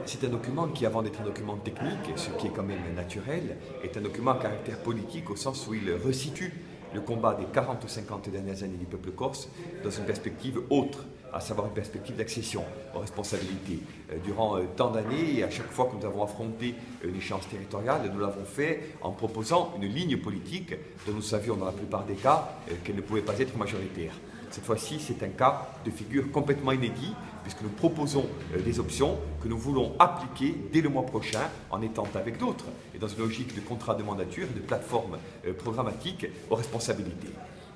C'est un document qui, avant d'être un document technique, ce qui est quand même naturel, est un document à caractère politique au sens où il resitue le combat des 40 ou 50 dernières années du peuple corse dans une perspective autre, à savoir une perspective d'accession aux responsabilités. Durant tant d'années, et à chaque fois que nous avons affronté l'échéance territoriale, nous l'avons fait en proposant une ligne politique dont nous savions dans la plupart des cas qu'elle ne pouvait pas être majoritaire. Cette fois-ci, c'est un cas de figure complètement inédit, puisque nous proposons des options que nous voulons appliquer dès le mois prochain en étant avec d'autres et dans une logique de contrat de mandature et de plateforme programmatique aux responsabilités.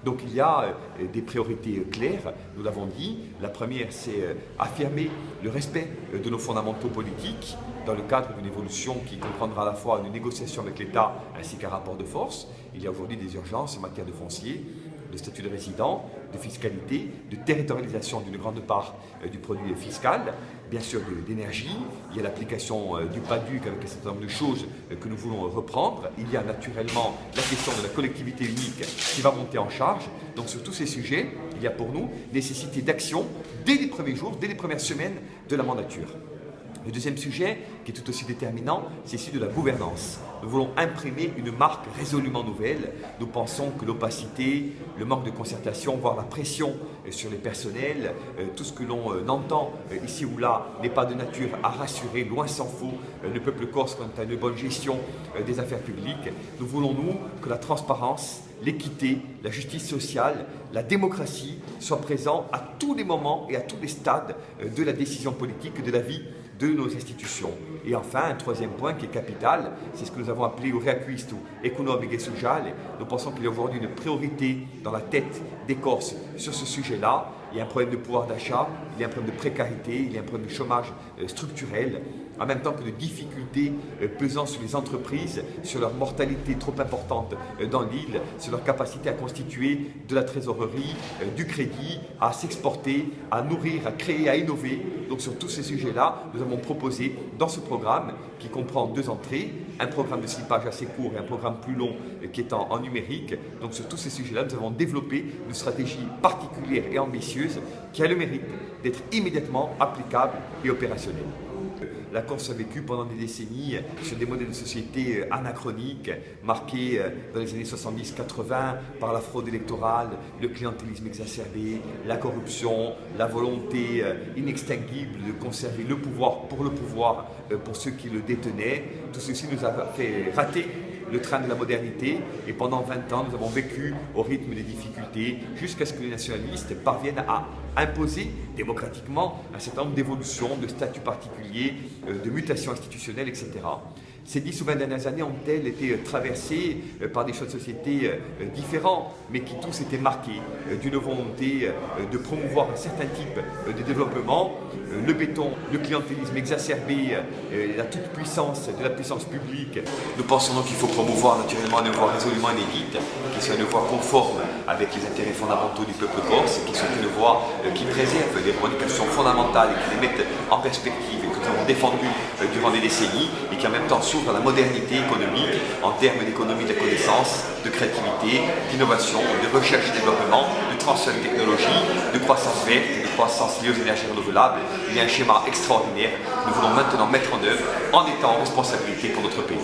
Donc il y a des priorités claires, nous l'avons dit. La première, c'est affirmer le respect de nos fondamentaux politiques dans le cadre d'une évolution qui comprendra à la fois une négociation avec l'État ainsi qu'un rapport de force. Il y a aujourd'hui des urgences en matière de foncier, de statut de résident, de fiscalité, de territorialisation d'une grande part du produit fiscal, bien sûr d'énergie. Il y a l'application du PADUC avec un certain nombre de choses que nous voulons reprendre. Il y a naturellement la question de la collectivité unique qui va monter en charge. Donc sur tous ces sujets, il y a pour nous nécessité d'action dès les premiers jours, dès les premières semaines de la mandature. Le deuxième sujet, qui est tout aussi déterminant, c'est celui de la gouvernance. Nous voulons imprimer une marque résolument nouvelle. Nous pensons que l'opacité, le manque de concertation, voire la pression sur les personnels, tout ce que l'on entend ici ou là n'est pas de nature à rassurer, loin s'en faut, le peuple corse quant à une bonne gestion des affaires publiques. Nous voulons, nous, que la transparence, l'équité, la justice sociale, la démocratie soient présents à tous les moments et à tous les stades de la décision politique, de la vie de nos institutions. Et enfin, un troisième point qui est capital, c'est ce que nous avons appelé au reacquisto economique et social. Nous pensons qu'il y a aujourd'hui une priorité dans la tête des Corses sur ce sujet-là. Il y a un problème de pouvoir d'achat, il y a un problème de précarité, il y a un problème de chômage structurel, en même temps que de difficultés pesant sur les entreprises, sur leur mortalité trop importante dans l'île, sur leur capacité à constituer de la trésorerie, du crédit, à s'exporter, à nourrir, à créer, à innover. Donc sur tous ces sujets-là, nous avons proposé dans ce programme qui comprend 2 entrées, un programme de 6 pages assez court et un programme plus long qui est en numérique. Donc sur tous ces sujets-là, nous avons développé une stratégie particulière et ambitieuse qui a le mérite d'être immédiatement applicable et opérationnelle. La Corse a vécu pendant des décennies sur des modèles de société anachroniques, marqués dans les années 70-80 par la fraude électorale, le clientélisme exacerbé, la corruption, la volonté inextinguible de conserver le pouvoir, pour ceux qui le détenaient. Tout ceci nous a fait rater le train de la modernité et pendant 20 ans, nous avons vécu au rythme des difficultés jusqu'à ce que les nationalistes parviennent à imposer démocratiquement un certain nombre d'évolutions, de statuts particuliers, de mutations institutionnelles, etc. Ces 10 ou 20 dernières années ont-elles été traversées par des choix de société différents, mais qui tous étaient marqués d'une volonté de promouvoir un certain type de développement, le béton, le clientélisme exacerbé, la toute-puissance de la puissance publique. Nous pensons donc qu'il faut promouvoir naturellement une voie résolument inédite, qui soit une voie conforme avec les intérêts fondamentaux du peuple corse, qui soit une voie qui préserve les revendications fondamentales et qui les mette en perspective et que nous avons défendues durant des décennies et qui en même temps s'ouvre à la modernité économique en termes d'économie de la connaissance, de créativité, d'innovation, de recherche et développement, de transfert de technologie, de croissance verte, de croissance liée aux énergies renouvelables. Il y a un schéma extraordinaire que nous voulons maintenant mettre en œuvre en étant en responsabilité pour notre pays.